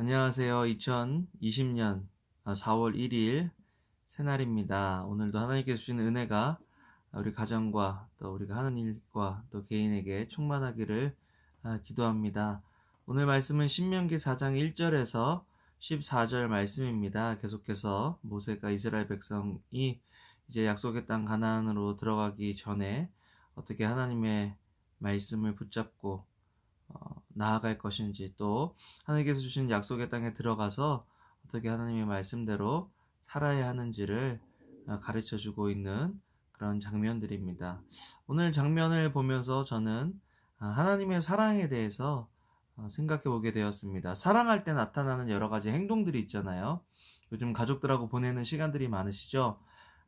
안녕하세요. 2020년 4월 1일 새날입니다. 오늘도 하나님께서 주신 은혜가 우리 가정과 또 우리가 하는 일과 또 개인에게 충만하기를 기도합니다. 오늘 말씀은 신명기 4장 1절에서 14절 말씀입니다. 계속해서 모세가 이스라엘 백성이 이제 약속의 땅 가나안으로 들어가기 전에 어떻게 하나님의 말씀을 붙잡고 나아갈 것인지, 또 하나님께서 주신 약속의 땅에 들어가서 어떻게 하나님의 말씀대로 살아야 하는지를 가르쳐주고 있는 그런 장면들입니다. 오늘 장면을 보면서 저는 하나님의 사랑에 대해서 생각해 보게 되었습니다. 사랑할 때 나타나는 여러 가지 행동들이 있잖아요. 요즘 가족들하고 보내는 시간들이 많으시죠?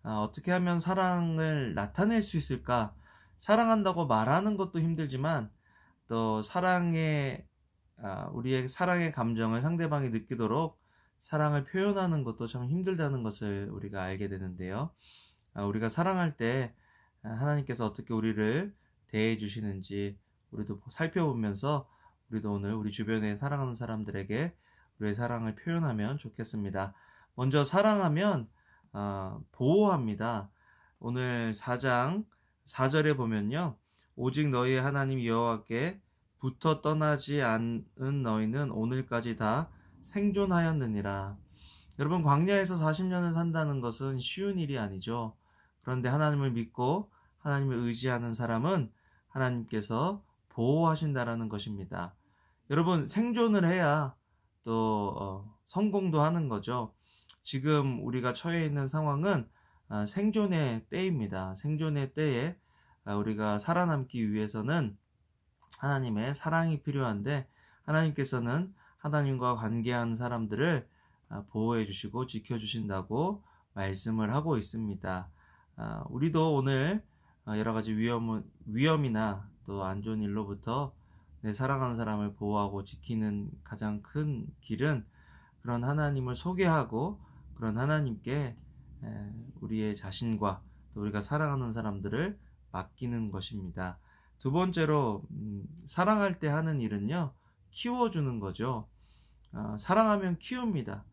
어떻게 하면 사랑을 나타낼 수 있을까? 사랑한다고 말하는 것도 힘들지만 또 우리의 사랑의 감정을 상대방이 느끼도록 사랑을 표현하는 것도 참 힘들다는 것을 우리가 알게 되는데요. 우리가 사랑할 때 하나님께서 어떻게 우리를 대해 주시는지 우리도 살펴보면서 우리도 오늘 우리 주변에 사랑하는 사람들에게 우리의 사랑을 표현하면 좋겠습니다. 먼저 사랑하면 보호합니다. 오늘 4장 4절에 보면요. 오직 너희의 하나님 여호와께 붙어 떠나지 않은 너희는 오늘까지 다 생존하였느니라. 여러분, 광야에서 40년을 산다는 것은 쉬운 일이 아니죠. 그런데 하나님을 믿고 하나님을 의지하는 사람은 하나님께서 보호하신다라는 것입니다. 여러분, 생존을 해야 또 성공도 하는 거죠. 지금 우리가 처해 있는 상황은 생존의 때입니다. 생존의 때에 우리가 살아남기 위해서는 하나님의 사랑이 필요한데, 하나님께서는 하나님과 관계한 사람들을 보호해 주시고 지켜 주신다고 말씀을 하고 있습니다. 우리도 오늘 여러 가지 위험이나 또 안 좋은 일로부터 내 사랑하는 사람을 보호하고 지키는 가장 큰 길은 그런 하나님을 소개하고 그런 하나님께 우리의 자신과 또 우리가 사랑하는 사람들을 맡기는 것입니다. 두 번째로 사랑할 때 하는 일은요, 키워주는 거죠. 사랑하면 키웁니다.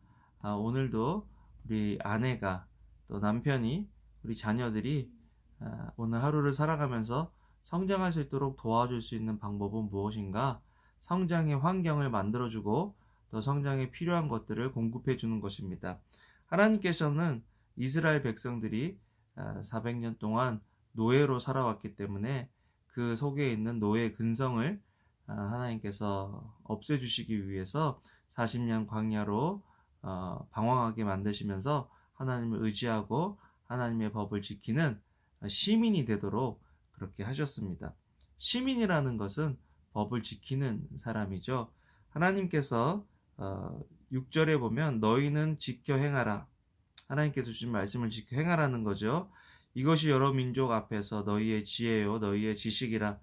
오늘도 우리 아내가 또 남편이 우리 자녀들이 오늘 하루를 살아가면서 성장할 수 있도록 도와줄 수 있는 방법은 무엇인가? 성장의 환경을 만들어주고 또 성장에 필요한 것들을 공급해주는 것입니다. 하나님께서는 이스라엘 백성들이 400년 동안 노예로 살아왔기 때문에 그 속에 있는 노예 근성을 하나님께서 없애주시기 위해서 40년 광야로 방황하게 만드시면서 하나님을 의지하고 하나님의 법을 지키는 시민이 되도록 그렇게 하셨습니다. 시민이라는 것은 법을 지키는 사람이죠. 하나님께서 6절에 보면 너희는 지켜 행하라. 하나님께서 주신 말씀을 지켜 행하라는 거죠. 이것이 여러 민족 앞에서 너희의 지혜요 너희의 지식이라.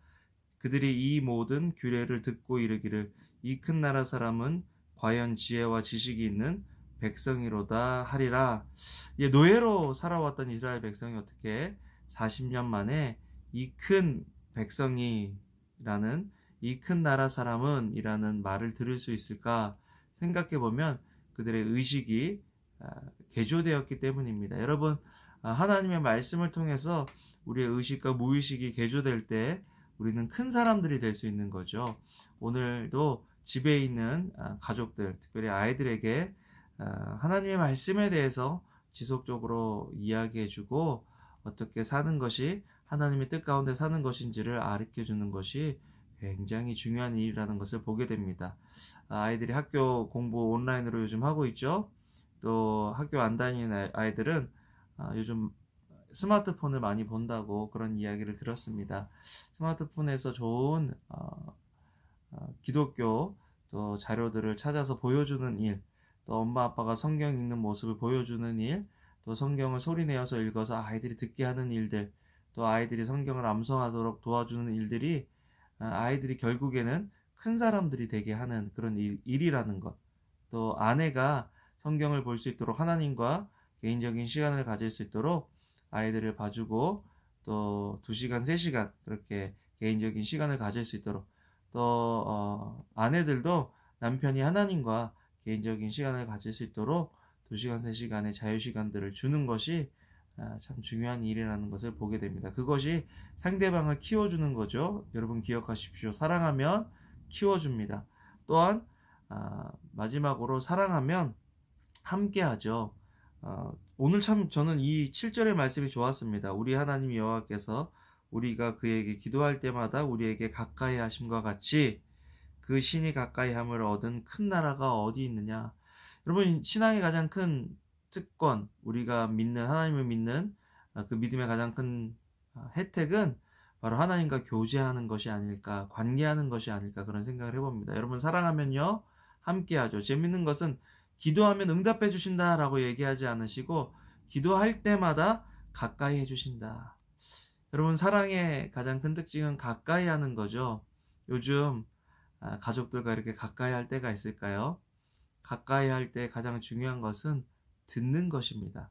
그들이 이 모든 규례를 듣고 이르기를 이 큰 나라 사람은 과연 지혜와 지식이 있는 백성이로다 하리라. 노예로 살아왔던 이스라엘 백성이 어떻게 40년 만에 이 큰 백성이라는 이 큰 나라 사람은 이라는 말을 들을 수 있을까 생각해 보면 그들의 의식이 개조되었기 때문입니다. 여러분, 하나님의 말씀을 통해서 우리의 의식과 무의식이 개조될 때 우리는 큰 사람들이 될 수 있는 거죠. 오늘도 집에 있는 가족들, 특별히 아이들에게 하나님의 말씀에 대해서 지속적으로 이야기해주고 어떻게 사는 것이 하나님의 뜻 가운데 사는 것인지를 가르쳐주는 것이 굉장히 중요한 일이라는 것을 보게 됩니다. 아이들이 학교 공부 온라인으로 요즘 하고 있죠. 또 학교 안 다니는 아이들은 요즘 스마트폰을 많이 본다고 그런 이야기를 들었습니다. 스마트폰에서 좋은 기독교 또 자료들을 찾아서 보여주는 일, 또 엄마 아빠가 성경 읽는 모습을 보여주는 일, 또 성경을 소리내어서 읽어서 아이들이 듣게 하는 일들, 또 아이들이 성경을 암송하도록 도와주는 일들이 아이들이 결국에는 큰 사람들이 되게 하는 그런 일이라는 것, 또 아내가 성경을 볼 수 있도록 하나님과 개인적인 시간을 가질 수 있도록 아이들을 봐주고 또 2시간, 3시간 그렇게 개인적인 시간을 가질 수 있도록 또 아내들도 남편이 하나님과 개인적인 시간을 가질 수 있도록 2시간, 3시간의 자유시간들을 주는 것이 참 중요한 일이라는 것을 보게 됩니다. 그것이 상대방을 키워주는 거죠. 여러분 기억하십시오. 사랑하면 키워줍니다. 또한 마지막으로 사랑하면 함께하죠. 오늘 참 저는 이 7절의 말씀이 좋았습니다. 우리 하나님 여호와께서 우리가 그에게 기도할 때마다 우리에게 가까이 하심과 같이 그 신이 가까이 함을 얻은 큰 나라가 어디 있느냐. 여러분 신앙의 가장 큰 특권, 우리가 믿는 하나님을 믿는 그 믿음의 가장 큰 혜택은 바로 하나님과 교제하는 것이 아닐까, 관계하는 것이 아닐까 그런 생각을 해봅니다. 여러분 사랑하면요 함께하죠. 재밌는 것은 기도하면 응답해 주신다라고 얘기하지 않으시고 기도할 때마다 가까이 해주신다. 여러분 사랑의 가장 큰 특징은 가까이 하는 거죠. 요즘 가족들과 이렇게 가까이 할 때가 있을까요? 가까이 할 때 가장 중요한 것은 듣는 것입니다.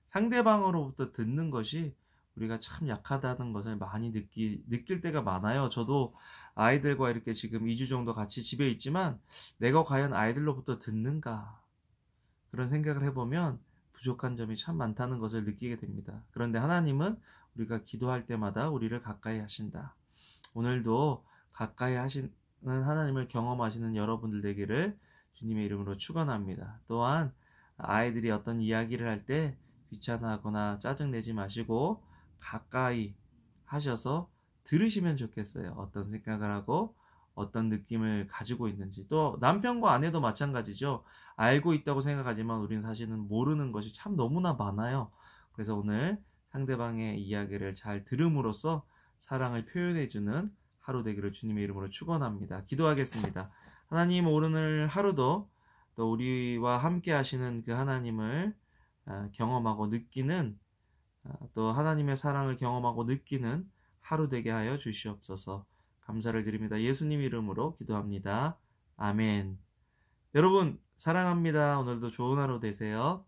상대방으로부터 듣는 것이 우리가 참 약하다는 것을 많이 느낄 때가 많아요. 저도 아이들과 이렇게 지금 2주 정도 같이 집에 있지만 내가 과연 아이들로부터 듣는가? 그런 생각을 해보면 부족한 점이 참 많다는 것을 느끼게 됩니다. 그런데 하나님은 우리가 기도할 때마다 우리를 가까이 하신다. 오늘도 가까이 하시는 하나님을 경험하시는 여러분들 되기를 주님의 이름으로 축원합니다. 또한 아이들이 어떤 이야기를 할 때 귀찮아하거나 짜증내지 마시고 가까이 하셔서 들으시면 좋겠어요. 어떤 생각을 하고 어떤 느낌을 가지고 있는지. 또 남편과 아내도 마찬가지죠. 알고 있다고 생각하지만 우리는 사실은 모르는 것이 참 너무나 많아요. 그래서 오늘 상대방의 이야기를 잘 들음으로써 사랑을 표현해주는 하루 되기를 주님의 이름으로 축원합니다. 기도하겠습니다. 하나님 오늘 하루도 또 우리와 함께 하시는 그 하나님을 경험하고 느끼는 또 하나님의 사랑을 경험하고 느끼는 하루 되게 하여 주시옵소서. 감사를 드립니다. 예수님 이름으로 기도합니다. 아멘. 여러분 사랑합니다. 오늘도 좋은 하루 되세요.